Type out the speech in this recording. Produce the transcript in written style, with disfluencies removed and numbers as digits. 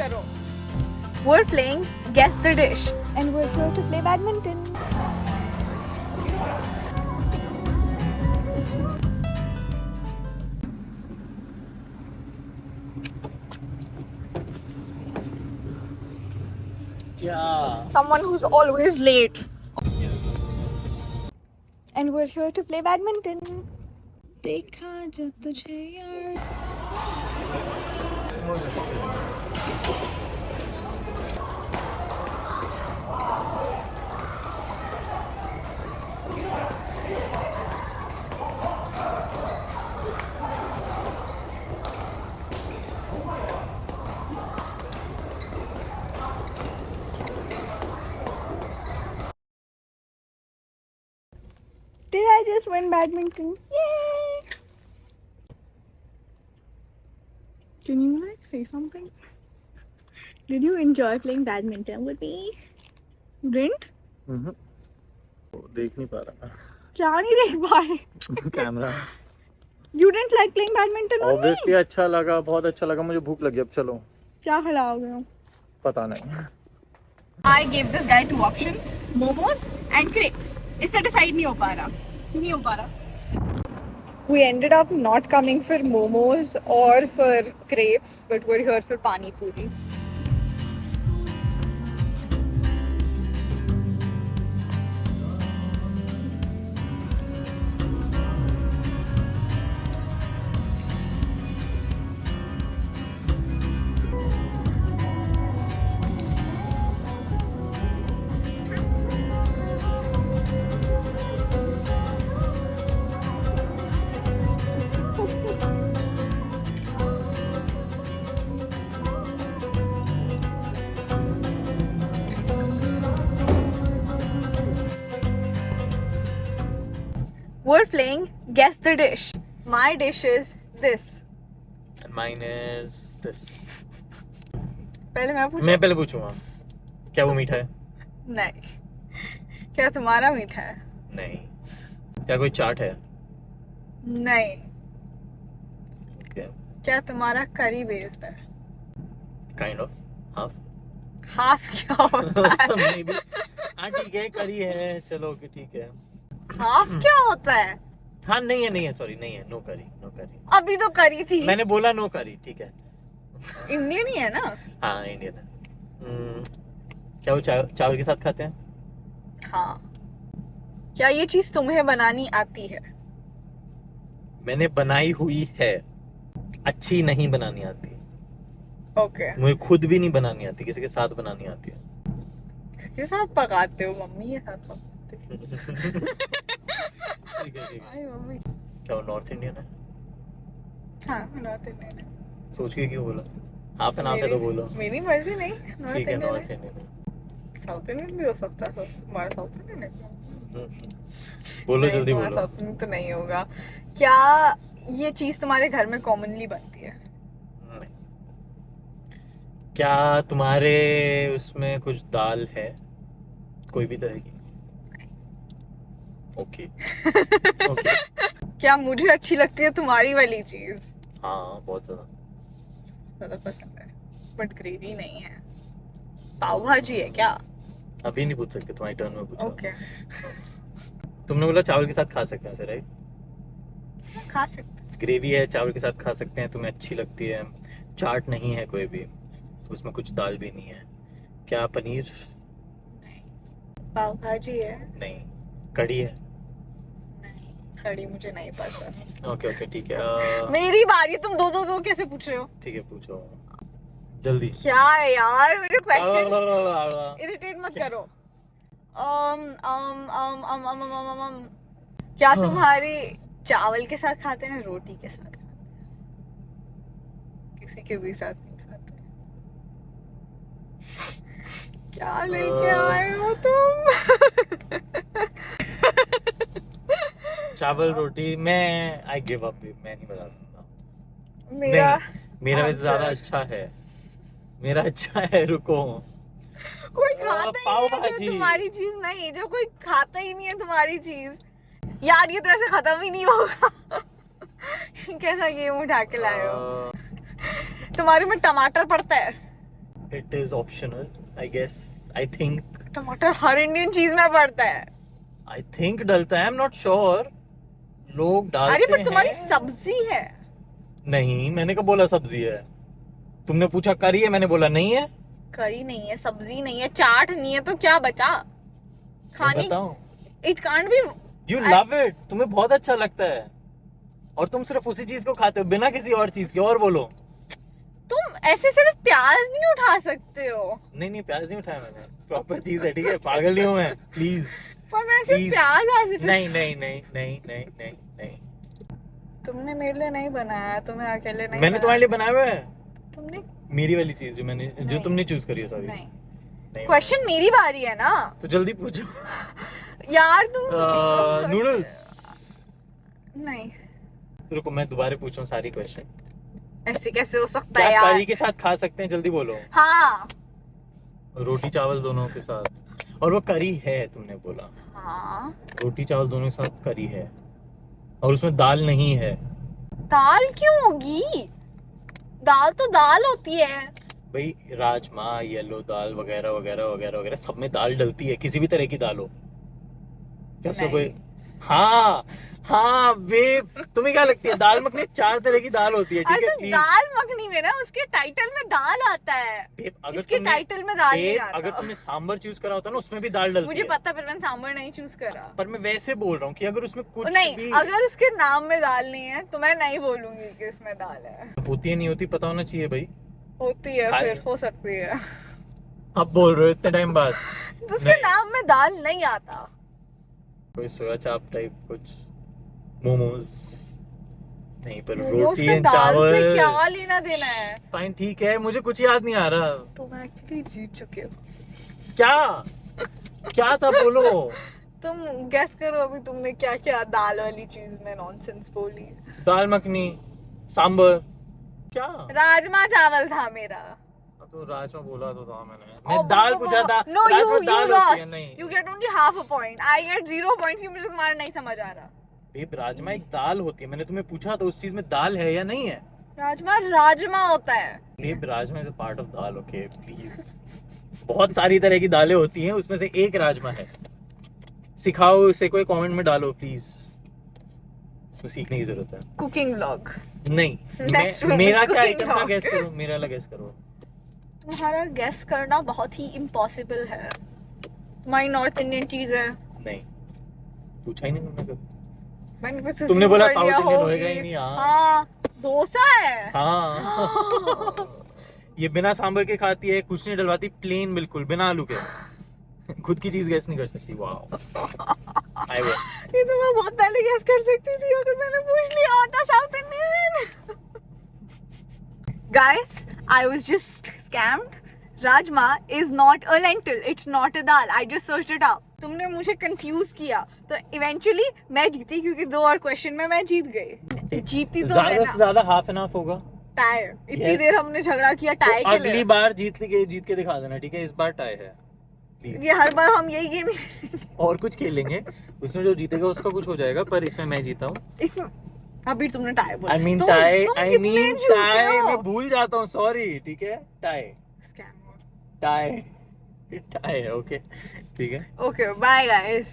करो. We're playing Guess the Dish and we're here to play badminton. Yeah. Someone who's always late. And we're here to play badminton. देखा जब तुझे यार. Did I just win badminton? Yay! Can you say something? Did you enjoy playing badminton with me? You didn't? देख नहीं पा रहा क्या नहीं देख पा रहे? Camera. You didn't like playing badminton with me? Obviously अच्छा लगा, बहुत अच्छा लगा. मुझे भूख लगी. अब चलो. क्या खिलाओगे? पता नहीं. I gave this guy 2 options, momos and crepes. इससे decide नहीं हो पा रहा. नहीं हो पा रहा. We ended up not coming for momos or for crepes, but we're here for pani puri. We're playing Guess the Dish. My dish is this. And mine is this. पहले मैं पूछूं? मैं पहले पूछूंगा. क्या वो मीठा है? नहीं. क्या तुम्हारा मीठा है? नहीं. क्या कोई चाट है? नहीं. Okay. क्या तुम्हारा करी बेस्ड है? Kind of. Half. हाफ क्या होता है? Some maybe. हाँ ठीक है, करी है. चलो ओके ठीक है. हाफ क्या होता है? हाँ नहीं है सॉरी नहीं है. नो करी. अभी तो करी थी. मैंने बोला नो करी. ठीक है. इंडियन ही है ना? हाँ इंडियन है. क्या वो चावल के साथ खाते हैं? हाँ. क्या ये चीज तुम्हें बनानी आती है? मैंने बनाई हुई है. अच्छी नहीं बनानी आती. ओके. मुझे खुद भी नहीं बनानी आती. किसी के साथ बनानी आती है. किसके साथ पकाते हो? मम्मी के साथ पकाते हो? ठीक है. आई मम्मी. क्या वो नॉर्थ इंडियन है? हाँ नॉर्थ इंडियन है. सोच के क्यों बोला? हाफ एंड हाफ है तो बोलो. मेरी मर्जी नहीं. ठीक है north north Indian. Indian. South Indian भी हो सकता है. हमारा साउथ इंडियन है. बोलो जल्दी बोलो. साउथ इंडियन तो नहीं होगा. क्या ये चीज तुम्हारे घर में कॉमनली बनती है? नहीं. क्या तुम्हारे उसमें कुछ दाल है? कोई भी तरह की? ओके. ओके. क्या मुझे अच्छी लगती है तुम्हारी वाली चीज? हाँ बहुत ज्यादा पसंद है. बट ग्रेवी नहीं है. पाव भाजी है क्या? अभी नहीं पूछ सकते. तुम्हारी टर्न में पूछो. ओके. तुमने बोला चावल के साथ खा सकते हैं सर, राइट? खा सकते. ग्रेवी है, चावल के साथ खा सकते हैं. तुम्हें अच्छी लगती है. चाट नहीं है कोई भी. उसमें कुछ दाल भी नहीं है. क्या पनीर? नहीं. पाव भाजी है? नहीं. कढ़ी है? नहीं. कढ़ी मुझे नहीं पसंद. ओके ठीक है. मेरी बारी. तुम दो कैसे पूछ रहे हो? ठीक है पूछो जल्दी. क्या है यार मेरे क्वेश्चन. इरिटेट मत करो. क्या तुम्हारी चावल के साथ खाते हैं? रोटी के साथ खाते हैं? किसी के भी साथ नहीं खाते. क्या लेके आए हो तुम? चावल रोटी. मैं आई गिव अप. मैं नहीं बता सकता. मेरा वैसे ज्यादा अच्छा है. मेरा अच्छा है. रुको. कोई खाता ही नहीं है जो तुम्हारी चीज नहीं. जो कोई खाता ही नहीं है तुम्हारी चीज. यार ये तो ऐसे खत्म ही नहीं होगा. कैसा गेम उठा के लाए हो? तुम्हारे में टमाटर पड़ता है? It is optional, I guess. I think. टमाटर हर इंडियन चीज में पड़ता है. I think डलता है. I'm not sure. लोग डालते अरे हैं. पर तुम्हारी सब्जी है. नहीं, मैंने कब बोला सब्जी है? तुमने पूछा करी है, मैंने बोला नहीं है. करी नहीं है, सब्जी नहीं है, चाट नहीं है, तो क्या बचा? खाने. It can't be. You love it. तुम्हें बहुत अच्छा लगता है. और तुम सिर्फ उसी चीज को खाते हो बिना किसी और चीज के. और बोलो. तुम ऐसे सिर्फ प्याज नहीं उठा सकते हो. नहीं, प्याज नहीं उठाया मैंने. प्रॉपर चीज है, ठीक है. पागल नहीं हूँ मैं. प्लीज. पर मैं सिर्फ प्याज नहीं. तुमने मेरे लिए नहीं बनाया, तुम्हें अकेले नहीं. मैंने तुम्हारे लिए बनाया हुआ है. तुमने मेरी वाली चीज जो तुमने चूज करी है. सॉरी. नहीं. क्वेश्चन मेरी बारी है ना, तो जल्दी पूछो. यार तुम. नूडल्स. नहीं. रुको, मैं दोबारा पूछूं सारी क्वेश्चन. ऐसे कैसे हो सकता है क्या यार? करी के साथ खा सकते हैं? जल्दी बोलो. हाँ. रोटी चावल दोनों के साथ. और वो करी है, तुमने बोला. हाँ. रोटी चावल दोनों के साथ करी है. और उसमें दाल नहीं है. दाल क्यों होगी? दाल तो दाल होती है भाई. राजमा, येलो दाल वगैरह वगैरह वगैरह वगैरह सब में दाल डलती है. किसी भी तरह की दाल हो. क्या उसमें कोई. हाँ बेब, तुम्हें क्या लगती है? दाल मखनी 4 तरह की दाल होती है, ठीक है. प्लीज. दाल मखनी में ना उसके टाइटल में दाल आता है. बेब, इसके टाइटल में दाल नहीं आता. अगर तुमने सांबर चूज करा होता ना, उसमें भी दाल डलती मुझे है. पता, पर मैंने सांबर नहीं चूज करा. पर मैं वैसे बोल रहा हूँ कि अगर उसमें कुछ नहीं भी अगर उसके नाम में दाल नहीं है तो मैं नहीं बोलूंगी कि उसमें दाल है. होती है नहीं होती पता होना चाहिए भाई. होती है, फिर हो सकती है. अब बोल रहे हो इतने टाइम बाद. तो उसके नाम में दाल नहीं आता. कोई सोया चाप टाइप कुछ. मोमोज. नहीं, पर मोमोज रोटी के एंड दाल चावल. से क्या लेना देना है? फाइन, ठीक है. मुझे कुछ याद नहीं आ रहा. तुम एक्चुअली जीत चुके हो. क्या था? बोलो. तुम गेस करो अभी तुमने क्या क्या दाल वाली चीज में नॉनसेंस बोली. दाल मखनी, सांबर. क्या? राजमा चावल था मेरा. तो राजमा बोला तो था मैंने. मैं दाल पूछा था. No, राजमा you दाल होती है. lost. नहीं. You get only half a point. I get 0 points क्योंकि मुझे तुम्हारा नहीं समझ आ रहा. बेब, राजमा एक दाल होती है. मैंने तुम्हें पूछा था उस चीज में दाल है या नहीं है. राजमा होता है. Babe, rajma is a part of dal. Okay please. बहुत सारी तरह की दालें होती हैं, उसमें से एक राजमा है. सिखाओ इसे, कोई कमेंट में डालो प्लीज. तो सीखने की जरूरत है. Cooking vlog. नहीं. मेरा क्या आइटम था? गेस करो. मेरा वाला गेस करो. तुम्हारा गेस करना बहुत ही इम्पॉसिबल है. तुम्हारी नॉर्थ इंडियन चीज है. नहीं, पूछा ही नहीं तुमने कभी. मैंने कुछ तुमने बोला साउथ इंडियन होएगा ही नहीं. हाँ, डोसा है. हाँ. ये बिना सांभर के खाती है, कुछ नहीं डलवाती, प्लेन बिल्कुल बिना आलू के. खुद की चीज गेस नहीं कर सकती. वाओ. ये तो मैं बहुत पहले गेस कर सकती थी अगर मैंने पूछ लिया होता south Indian. Guys, I was just scammed. Rajma is not a lentil. It's not a dal. I just searched it up. तुमने मुझे कंफ्यूज किया तो इवेंचुअली मैं जीती क्योंकि 2 और क्वेश्चन में मैं जीत गई. जीती तो ज्यादा से ज्यादा हाफ एन हाफ होगा. टाई. इतनी देर हमने झगड़ा किया टाई के लिए. अगली बार जीत के दिखा देना, ठीक है. इस बार टाई है. ये हर बार हम यही गेम और कुछ खेलेंगे. उसमें जो जीतेगा उसका कुछ हो जाएगा, पर इसमें मैं जीता हूँ. इसमें अभी तुमने टाई बोला. I mean tie. मैं भूल जाता हूँ. सॉरी. ठीक है. टाई है. ओके, ठीक है. Okay, bye guys.